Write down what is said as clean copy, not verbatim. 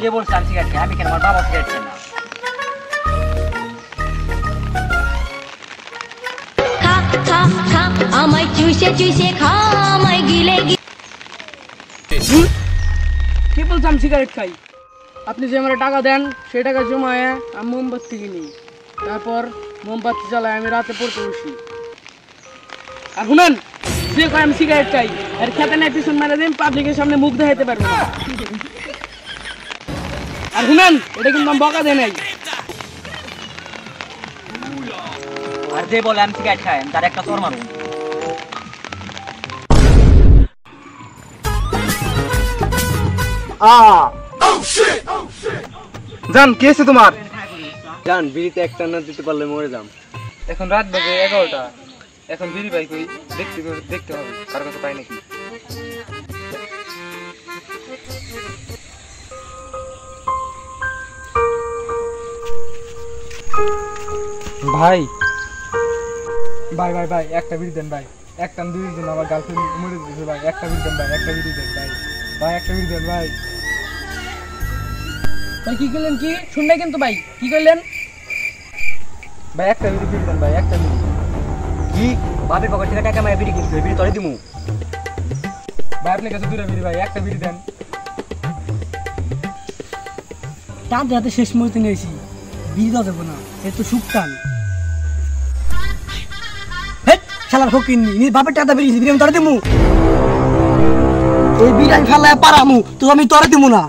কে বলছে আমি সিগারেট খাই? আমি কেন, আমার বাবা সিগারেট খায় না। খা খা খা আমায় চুষে চুষে খা আমায় গিলে গিলে। কে বলছে আমি সিগারেট খাই? আপনি যে আমার টাকা দেন সেই টাকা জমায়ে আমি মোমবাতি কিনি, তারপর মোমবাতি জ্বালায় আমি রাতে পড়তে বসি। আর শুনেন, যে কয় আমি সিগারেট খাই আর খেতে নাই পিছন মেরে দিন, পাবলিকের সামনে মুখ দেখাইতে পারবো না। আর শুনেন, এটা কিন্তু আমি বকা দেয় নাই। আর যে বলে আমি সিগারেট খাই আমি তার একটা চর মারুন। জান কি আছে তোমার? জান বিড়িতে একটা না দিতে পারলে মরে যাম। এখন রাত বাজে 11টা, এখন বিড়ি পাই কই? দেখতে হবে কার কাছে পাই নাকি। ভাই ভাই ভাই ভাই একটা বিড়ি দেন ভাই, একটা বিড়ির জন্য আমার গার্লফ্রেন্ড মরে যেতেছে ভাই। একটা বিড়ি দেন ভাই, একটা বিড়ি দেন ভাই, ভাই একটা বিড়ি দেন ভাই। ভাই কি করলেন? কি শুনলে কিন্তু ভাই কি করলেন? ভাই একটা বিড়ি দেন ভাই, একটা বিড়ি। কি বাপের পকেট থেকে টাকা মারা বিড়ি কিনছি, ওই বিড়ি তরে দিমু। ভাই আপনার কাছে দুটা বিড়ি ভাই, একটা বিড়ি দেন। তার যাতে শেষ মুহূর্তে নিয়েছি, বিড়ি দাও দেবো না, এ তো সুক্তান। খেলার ফকির নি বাপের টাকা বেরিয়েছি, বিড়ি আমি তরে দিমু। এই বিড়ি আমি ফেলায় পারামু তো আমি তরে দিমু না।